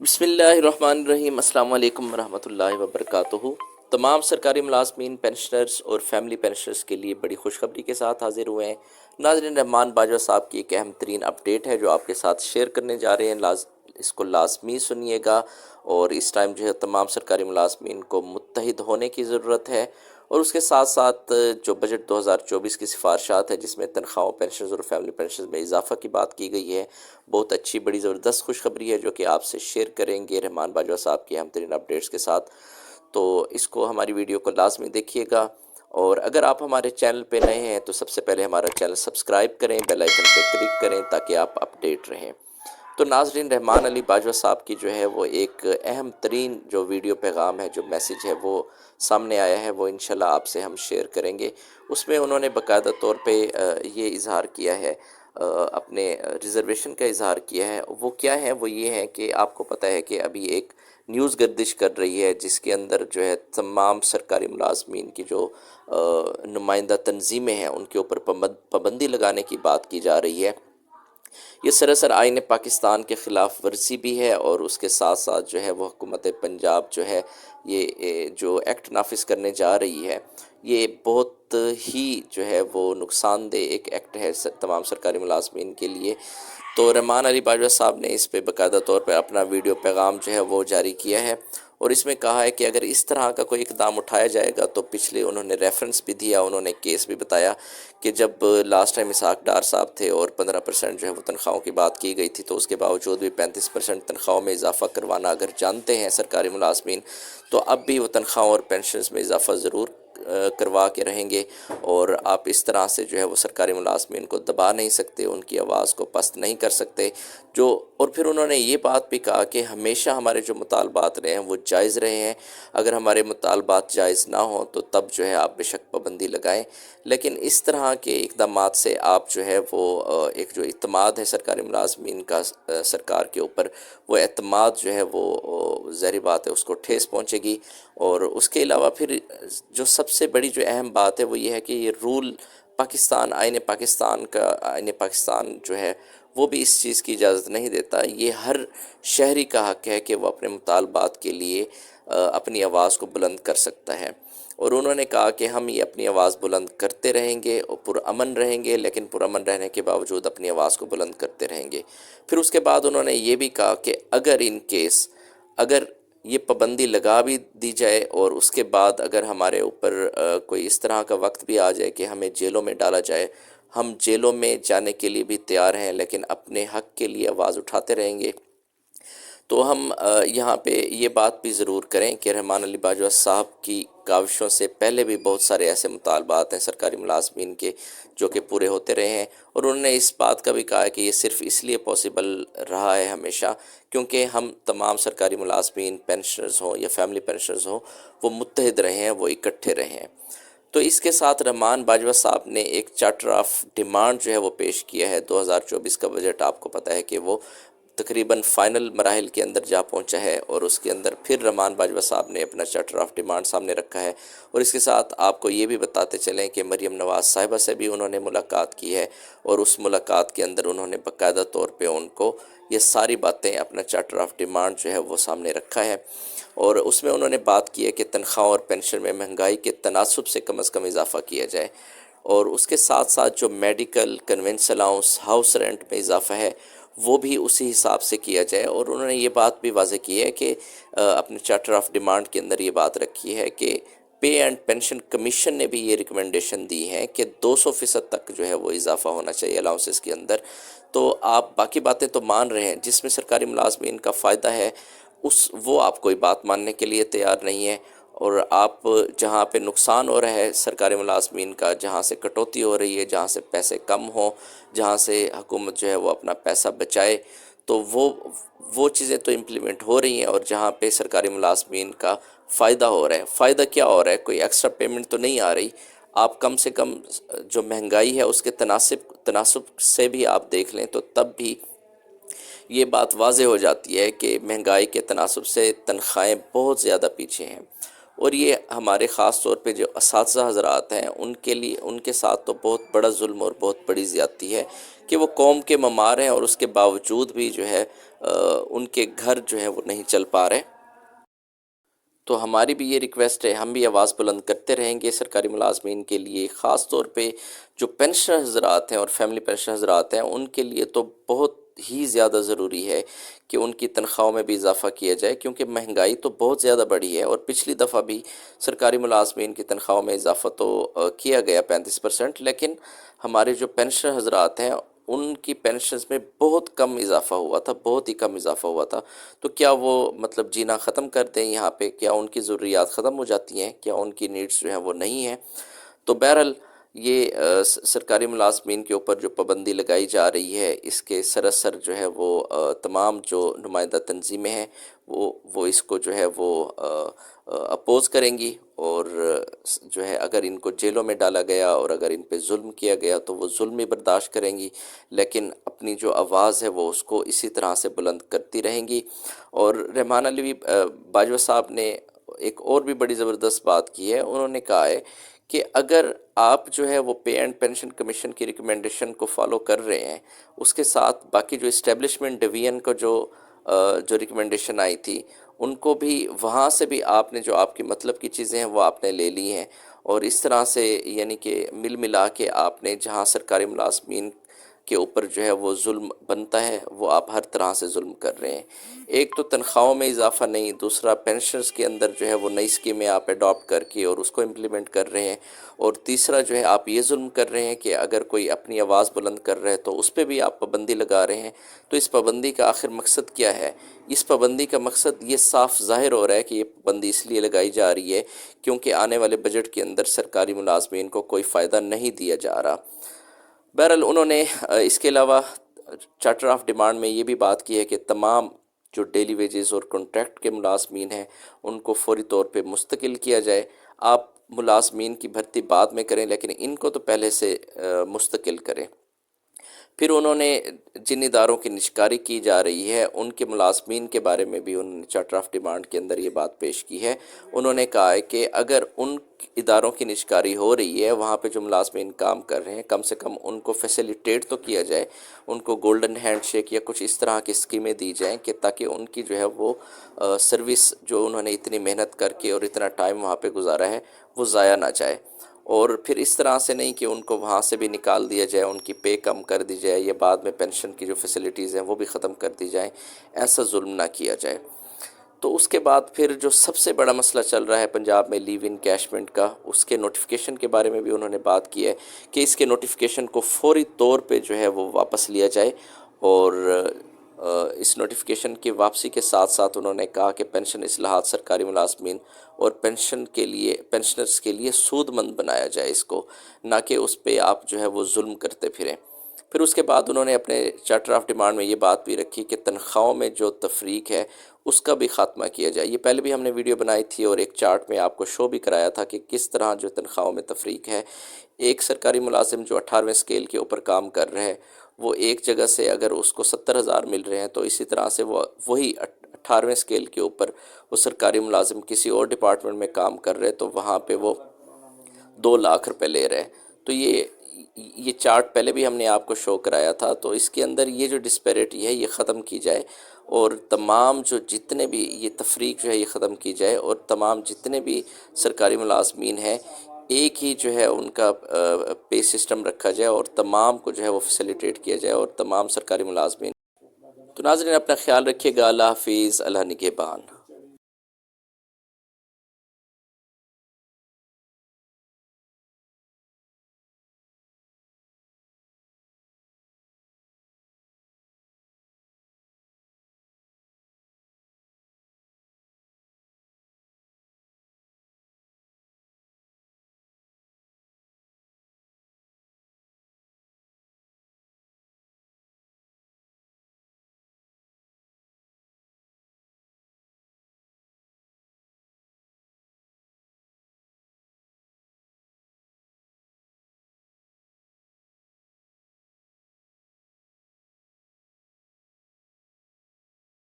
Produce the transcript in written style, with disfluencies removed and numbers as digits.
بسم اللہ الرحمن الرحیم۔ السلام علیکم ورحمۃ اللہ وبرکاتہ۔ تمام سرکاری ملازمین، پینشنرز اور فیملی پینشنرز کے لیے بڑی خوشخبری کے ساتھ حاضر ہوئے ہیں۔ ناظرین، رحمان باجوہ صاحب کی ایک اہم ترین اپڈیٹ ہے جو آپ کے ساتھ شیئر کرنے جا رہے ہیں۔ اس کو لازمی سنیے گا، اور اس ٹائم جو ہے تمام سرکاری ملازمین کو متحد ہونے کی ضرورت ہے، اور اس کے ساتھ ساتھ جو بجٹ 2024 کی سفارشات ہے جس میں تنخواہوں، پینشنز اور فیملی پینشنز میں اضافہ کی بات کی گئی ہے، بہت اچھی بڑی زبردست خوشخبری ہے جو کہ آپ سے شیئر کریں گے رحمان باجوہ صاحب کی اہم ترین اپڈیٹس کے ساتھ۔ تو اس کو، ہماری ویڈیو کو لازمی دیکھیے گا، اور اگر آپ ہمارے چینل پہ نئے ہیں تو سب سے پہلے ہمارا چینل سبسکرائب کریں، بیل آئیکن پہ کلک کریں تاکہ آپ اپڈیٹ رہیں۔ تو ناظرین، رحمان علی باجوہ صاحب کی جو ہے وہ ایک اہم ترین جو ویڈیو پیغام ہے، جو میسیج ہے وہ سامنے آیا ہے، وہ انشاءاللہ آپ سے ہم شیئر کریں گے۔ اس میں انہوں نے باقاعدہ طور پہ یہ اظہار کیا ہے، اپنے ریزرویشن کا اظہار کیا ہے۔ وہ کیا ہے؟ وہ یہ ہے کہ آپ کو پتہ ہے کہ ابھی ایک نیوز گردش کر رہی ہے جس کے اندر جو ہے تمام سرکاری ملازمین کی جو نمائندہ تنظیمیں ہیں ان کے اوپر پابندی لگانے کی بات کی جا رہی ہے۔ یہ سراسر آئین پاکستان کے خلاف ورزی بھی ہے، اور اس کے ساتھ ساتھ جو ہے وہ حکومت پنجاب جو ہے یہ جو ایکٹ نافذ کرنے جا رہی ہے، یہ بہت ہی جو ہے وہ نقصان دہ ایک ایکٹ ہے تمام سرکاری ملازمین کے لیے۔ تو رحمان علی باجوہ صاحب نے اس پہ باقاعدہ طور پہ اپنا ویڈیو پیغام جو ہے وہ جاری کیا ہے، اور اس میں کہا ہے کہ اگر اس طرح کا کوئی اقدام اٹھایا جائے گا تو پچھلے انہوں نے ریفرنس بھی دیا، انہوں نے کیس بھی بتایا کہ جب لاسٹ ٹائم اسحاق ڈار صاحب تھے اور 15% جو ہے وہ تنخواہوں کی بات کی گئی تھی، تو اس کے باوجود بھی 35% تنخواہوں میں اضافہ کروانا اگر جانتے ہیں سرکاری ملازمین، تو اب بھی وہ تنخواہوں اور پینشنز میں اضافہ ضرور کروا کے رہیں گے، اور آپ اس طرح سے جو ہے وہ سرکاری ملازمین کو دبا نہیں سکتے، ان کی آواز کو پست نہیں کر سکتے۔ اور پھر انہوں نے یہ بات بھی کہا کہ ہمیشہ ہمارے جو مطالبات رہے ہیں وہ جائز رہے ہیں، اگر ہمارے مطالبات جائز نہ ہوں تو تب جو ہے آپ بے شک پابندی لگائیں، لیکن اس طرح کے اقدامات سے آپ جو ہے وہ ایک جو اعتماد ہے سرکاری ملازمین کا سرکار کے اوپر، وہ اعتماد جو ہے وہ ظاہری بات ہے اس کو ٹھیس پہنچے گی۔ اور اس کے علاوہ پھر جو سب سے بڑی جو اہم بات ہے وہ یہ ہے کہ یہ رول پاکستان، آئین پاکستان جو ہے وہ بھی اس چیز کی اجازت نہیں دیتا۔ یہ ہر شہری کا حق ہے کہ وہ اپنے مطالبات کے لیے اپنی آواز کو بلند کر سکتا ہے، اور انہوں نے کہا کہ ہم یہ اپنی آواز بلند کرتے رہیں گے اور پرامن رہیں گے، لیکن پرامن رہنے کے باوجود اپنی آواز کو بلند کرتے رہیں گے۔ پھر اس کے بعد انہوں نے یہ بھی کہا کہ اگر یہ پابندی لگا بھی دی جائے اور اس کے بعد اگر ہمارے اوپر کوئی اس طرح کا وقت بھی آ جائے کہ ہمیں جیلوں میں ڈالا جائے، ہم جیلوں میں جانے کے لیے بھی تیار ہیں، لیکن اپنے حق کے لیے آواز اٹھاتے رہیں گے۔ تو ہم یہاں پہ یہ بات بھی ضرور کریں کہ رحمان علی باجوہ صاحب کی کاوشوں سے پہلے بھی بہت سارے ایسے مطالبات ہیں سرکاری ملازمین کے جو کہ پورے ہوتے رہے ہیں، اور انہوں نے اس بات کا بھی کہا ہے کہ یہ صرف اس لیے پاسبل رہا ہے ہمیشہ کیونکہ ہم تمام سرکاری ملازمین، پینشنرز ہوں یا فیملی پینشنرز ہوں، وہ متحد رہے ہیں، وہ اکٹھے رہے ہیں۔ تو اس کے ساتھ رحمان باجوہ صاحب نے ایک چارٹر آف ڈیمانڈ جو ہے وہ پیش کیا ہے۔ 2024 کا بجٹ آپ کو پتہ ہے کہ وہ تقریباً فائنل مراحل کے اندر جا پہنچا ہے، اور اس کے اندر پھر رحمان باجوہ صاحب نے اپنا چارٹر آف ڈیمانڈ سامنے رکھا ہے، اور اس کے ساتھ آپ کو یہ بھی بتاتے چلیں کہ مریم نواز صاحبہ سے بھی انہوں نے ملاقات کی ہے، اور اس ملاقات کے اندر انہوں نے باقاعدہ طور پہ ان کو یہ ساری باتیں، اپنا چارٹر آف ڈیمانڈ جو ہے وہ سامنے رکھا ہے، اور اس میں انہوں نے بات کی ہے کہ تنخواہ اور پینشن میں مہنگائی کے تناسب سے کم از کم اضافہ کیا جائے، اور اس کے ساتھ ساتھ جو medical, conveyance allowance, house rent میں اضافہ ہے وہ بھی اسی حساب سے کیا جائے۔ اور انہوں نے یہ بات بھی واضح کی ہے کہ اپنے چارٹر آف ڈیمانڈ کے اندر یہ بات رکھی ہے کہ پے اینڈ پینشن کمیشن نے بھی یہ ریکمنڈیشن دی ہے کہ 200% تک جو ہے وہ اضافہ ہونا چاہیے الاؤنسز کے اندر۔ تو آپ باقی باتیں تو مان رہے ہیں، جس میں سرکاری ملازمین کا فائدہ ہے وہ آپ کوئی بات ماننے کے لیے تیار نہیں ہے، اور آپ جہاں پہ نقصان ہو رہا ہے سرکاری ملازمین کا، جہاں سے کٹوتی ہو رہی ہے، جہاں سے پیسے کم ہوں، جہاں سے حکومت جو ہے وہ اپنا پیسہ بچائے، تو وہ چیزیں تو امپلیمنٹ ہو رہی ہیں، اور جہاں پہ سرکاری ملازمین کا فائدہ ہو رہا ہے، فائدہ کیا ہو رہا ہے؟ کوئی ایکسٹرا پیمنٹ تو نہیں آ رہی۔ آپ کم سے کم جو مہنگائی ہے اس کے تناسب سے بھی آپ دیکھ لیں تو تب بھی یہ بات واضح ہو جاتی ہے کہ مہنگائی کے تناسب سے تنخواہیں بہت زیادہ پیچھے ہیں، اور یہ ہمارے خاص طور پہ جو اساتذہ حضرات ہیں ان کے لیے، ان کے ساتھ تو بہت بڑا ظلم اور بہت بڑی زیادتی ہے کہ وہ قوم کے معمار ہیں، اور اس کے باوجود بھی جو ہے ان کے گھر جو ہے وہ نہیں چل پا رہے۔ تو ہماری بھی یہ ریکویسٹ ہے، ہم بھی آواز بلند کرتے رہیں گے سرکاری ملازمین کے لیے، خاص طور پہ جو پینشنر حضرات ہیں اور فیملی پینشنر حضرات ہیں، ان کے لیے تو بہت ہی زیادہ ضروری ہے کہ ان کی تنخواہوں میں بھی اضافہ کیا جائے، کیونکہ مہنگائی تو بہت زیادہ بڑھی ہے، اور پچھلی دفعہ بھی سرکاری ملازمین کی تنخواہوں میں اضافہ تو کیا گیا 35%، لیکن ہمارے جو پینشنر حضرات ہیں ان کی پینشنز میں بہت کم اضافہ ہوا تھا، بہت ہی کم اضافہ ہوا تھا۔ تو کیا وہ مطلب جینا ختم کر دیں یہاں پہ؟ کیا ان کی ضروریات ختم ہو جاتی ہیں؟ کیا ان کی نیڈز جو ہیں وہ نہیں ہیں؟ تو بہرحال یہ سرکاری ملازمین کے اوپر جو پابندی لگائی جا رہی ہے، اس کے سراسر جو ہے وہ تمام جو نمائندہ تنظیمیں ہیں وہ اس کو جو ہے وہ اپوز کریں گی، اور جو ہے اگر ان کو جیلوں میں ڈالا گیا اور اگر ان پہ ظلم کیا گیا تو وہ ظلم ہی برداشت کریں گی، لیکن اپنی جو آواز ہے وہ اس کو اسی طرح سے بلند کرتی رہیں گی۔ اور رحمان علی باجوہ صاحب نے ایک اور بھی بڑی زبردست بات کی ہے، انہوں نے کہا ہے کہ اگر آپ جو ہے وہ پے اینڈ پینشن کمیشن کی ریکمنڈیشن کو فالو کر رہے ہیں، اس کے ساتھ باقی جو اسٹیبلشمنٹ ڈویژن کو جو ریکمنڈیشن آئی تھی، ان کو بھی وہاں سے بھی آپ نے جو آپ کی مطلب کی چیزیں ہیں وہ آپ نے لے لی ہیں، اور اس طرح سے یعنی کہ مل ملا کے آپ نے جہاں سرکاری ملازمین کے اوپر جو ہے وہ ظلم بنتا ہے، وہ آپ ہر طرح سے ظلم کر رہے ہیں۔ ایک تو تنخواہوں میں اضافہ نہیں، دوسرا پینشنرز کے اندر جو ہے وہ نئی اسکیمیں آپ اڈاپٹ کر کے اور اس کو امپلیمنٹ کر رہے ہیں، اور تیسرا جو ہے آپ یہ ظلم کر رہے ہیں کہ اگر کوئی اپنی آواز بلند کر رہے ہے تو اس پہ بھی آپ پابندی لگا رہے ہیں۔ تو اس پابندی کا آخر مقصد کیا ہے؟ اس پابندی کا مقصد یہ صاف ظاہر ہو رہا ہے کہ یہ پابندی اس لیے لگائی جا رہی ہے کیونکہ آنے والے بجٹ کے اندر سرکاری ملازمین کو کوئی فائدہ نہیں دیا جا رہا۔ بہرحال انہوں نے اس کے علاوہ چارٹر آف ڈیمانڈ میں یہ بھی بات کی ہے کہ تمام جو ڈیلی ویجز اور کنٹریکٹ کے ملازمین ہیں ان کو فوری طور پہ مستقل کیا جائے۔ آپ ملازمین کی بھرتی بعد میں کریں، لیکن ان کو تو پہلے سے مستقل کریں۔ پھر انہوں نے جن اداروں کی نجکاری کی جا رہی ہے ان کے ملازمین کے بارے میں بھی انہوں نے چارٹر آف ڈیمانڈ کے اندر یہ بات پیش کی ہے۔ انہوں نے کہا ہے کہ اگر ان اداروں کی نجکاری ہو رہی ہے، وہاں پہ جو ملازمین کام کر رہے ہیں، کم سے کم ان کو فیسیلیٹیٹ تو کیا جائے، ان کو گولڈن ہینڈ شیک یا کچھ اس طرح کی اسکیمیں دی جائیں کہ تاکہ ان کی جو ہے وہ سروس جو انہوں نے اتنی محنت کر کے اور اتنا ٹائم وہاں پہ گزارا ہے وہ ضائع نہ جائے۔ اور پھر اس طرح سے نہیں کہ ان کو وہاں سے بھی نکال دیا جائے، ان کی پے کم کر دی جائے، یا بعد میں پینشن کی جو فیسلٹیز ہیں وہ بھی ختم کر دی جائیں، ایسا ظلم نہ کیا جائے۔ تو اس کے بعد پھر جو سب سے بڑا مسئلہ چل رہا ہے پنجاب میں لیو ان کیشمنٹ کا، اس کے نوٹیفیکیشن کے بارے میں بھی انہوں نے بات کی ہے کہ اس کے نوٹیفیکیشن کو فوری طور پہ جو ہے وہ واپس لیا جائے، اور اس نوٹیفیکیشن کی واپسی کے ساتھ ساتھ انہوں نے کہا کہ پینشن اصلاحات سرکاری ملازمین اور پینشنرز کے لیے سود مند بنایا جائے اس کو، نہ کہ اس پہ آپ جو ہے وہ ظلم کرتے پھریں۔ پھر اس کے بعد انہوں نے اپنے چارٹر آف ڈیمانڈ میں یہ بات بھی رکھی کہ تنخواہوں میں جو تفریق ہے اس کا بھی خاتمہ کیا جائے۔ یہ پہلے بھی ہم نے ویڈیو بنائی تھی اور ایک چارٹ میں آپ کو شو بھی کرایا تھا کہ کس طرح جو تنخواہوں میں تفریق ہے۔ ایک سرکاری ملازم جو 18ویں اسکیل کے اوپر کام کر رہے ہیں، وہ ایک جگہ سے اگر اس کو 70,000 مل رہے ہیں، تو اسی طرح سے وہی 18ویں اسکیل کے اوپر وہ سرکاری ملازم کسی اور ڈپارٹمنٹ میں کام کر رہے تو وہاں پہ وہ 2 لاکھ روپے لے رہے ہیں۔ تو یہ چارٹ پہلے بھی ہم نے آپ کو شو کرایا تھا۔ تو اس کے اندر یہ جو ڈسپیرٹی ہے یہ ختم کی جائے، اور تمام جو جتنے بھی یہ تفریق جو ہے یہ ختم کی جائے، اور تمام جتنے بھی سرکاری ملازمین ہیں ایک ہی جو ہے ان کا پے سسٹم رکھا جائے، اور تمام کو جو ہے وہ فیسیلیٹیٹ کیا جائے، اور تمام سرکاری ملازمین۔ تو ناظرین اپنا خیال رکھیے گا، اللہ حافظ، اللہ نگہبان۔